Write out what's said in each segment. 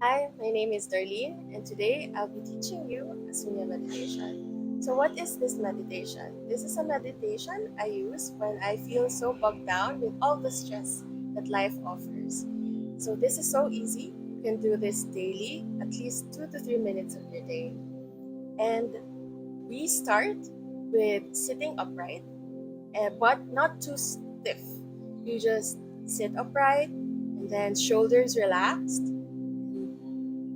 Hi, my name is Darlene, and today I'll be teaching you a Sunya meditation. So, what is this meditation? This is a meditation I use when I feel so bogged down with all the stress that life offers. So, this is so easy. You can do this daily, at least 2 to 3 minutes of your day. And we start with sitting upright, but not too stiff. You just sit upright and then shoulders relaxed.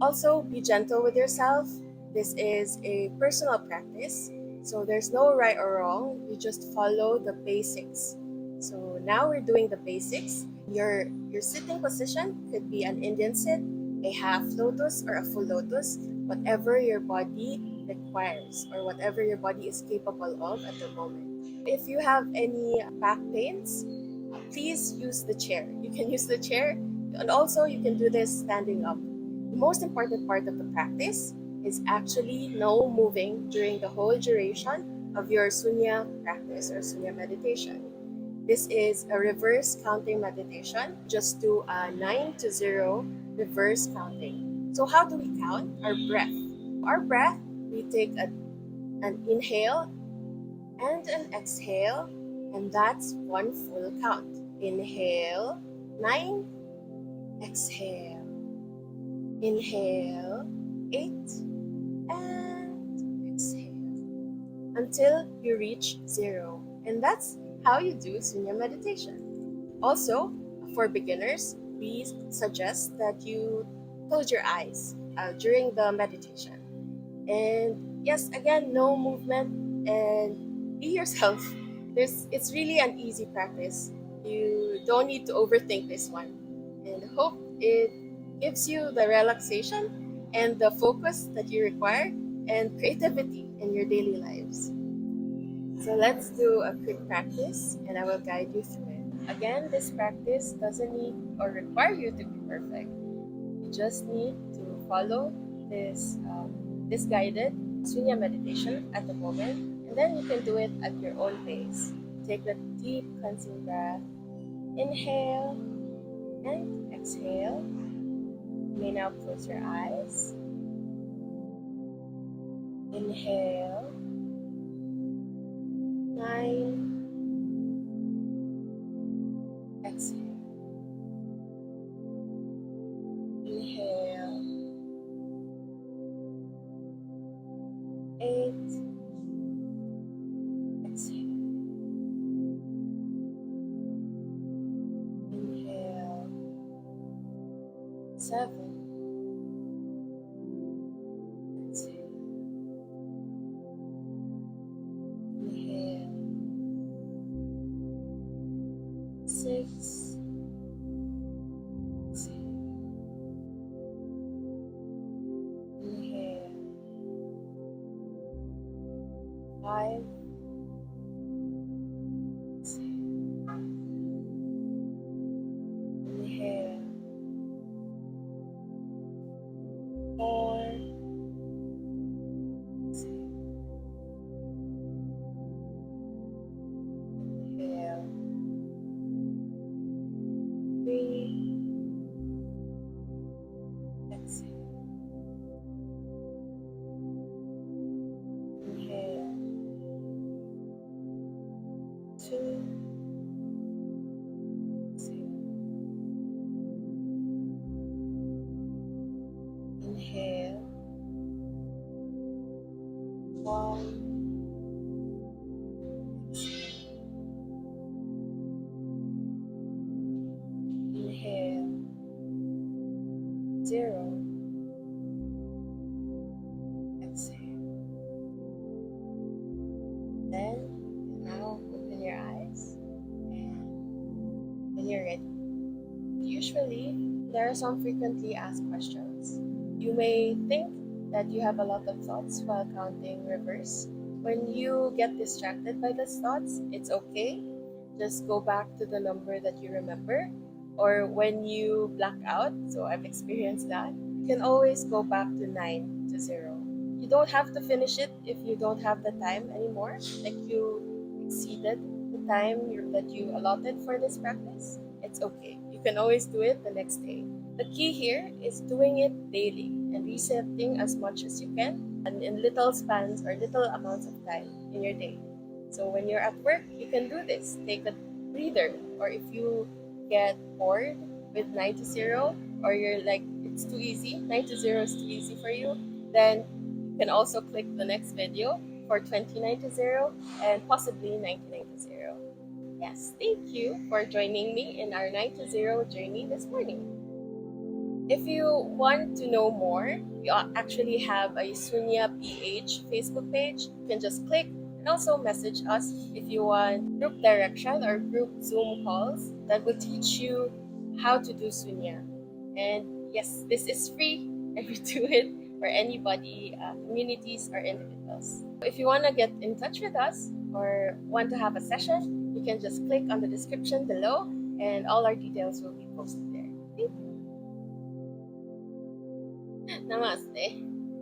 Also, be gentle with yourself. This is a personal practice, so there's no right or wrong. You just follow the basics. So now we're doing the basics. Your sitting position could be an Indian sit, a half lotus, or a full lotus, whatever your body requires or whatever your body is capable of at the moment. If you have any back pains, please use the chair. You can use the chair, and also you can do this standing up. The most important part of the practice is actually no moving during the whole duration of your Sunya practice or Sunya meditation. This is a reverse counting meditation. Just do a 9 to 0 reverse counting. So, how do we count? Our breath. Our breath, we take an inhale and an exhale, and that's one full count. Inhale, 9, exhale. Inhale, 8, and exhale until you reach 0. And that's how you do Sunya meditation. Also, for beginners, we suggest that you close your eyes during the meditation. And yes, again, no movement and be yourself. It's really an easy practice. You don't need to overthink this one. And hope it gives you the relaxation and the focus that you require and creativity in your daily lives. So let's do a quick practice and I will guide you through it. Again, this practice doesn't need or require you to be perfect. You just need to follow this guided Sunya meditation at the moment, and then you can do it at your own pace. Take a deep cleansing breath. Inhale and exhale. You may now close your eyes. Inhale. 9. Exhale. Inhale. 8. Exhale. Inhale. 7. Exhale. Inhale. 6. Exhale. Inhale. 5. Exhale. Inhale. 4. Exhale. Inhale. 3. Exhale. Inhale. 2. Exhale. Inhale. 1. Exhale. Inhale. 0. Exhale. Then now open your eyes and when you're ready. Usually, there are some frequently asked questions. You may think that you have a lot of thoughts while counting reverse. When you get distracted by these thoughts, it's okay. Just go back to the number that you remember. Or when you black out, so I've experienced that, you can always go back to 9 to 0. You don't have to finish it if you don't have the time anymore, like you exceeded the time that you allotted for this practice. It's okay. You can always do it the next day. The key here is doing it daily and resetting as much as you can and in little spans or little amounts of time in your day. So when you're at work, you can do this. Take a breather, or if you get bored with 9 to 0, or you're like, it's too easy, 9 to 0 is too easy for you, then you can also click the next video for 29 to 0 and possibly 99 to 0. Yes, thank you for joining me in our 9 to 0 journey this morning. If you want to know more, we actually have a Sunya PH Facebook page. You can just click and also message us if you want group direction or group Zoom calls that will teach you how to do Sunya. And yes, this is free and we do it for anybody, communities or individuals. If you want to get in touch with us or want to have a session, you can just click on the description below and all our details will be posted there. Thank you. Namaste.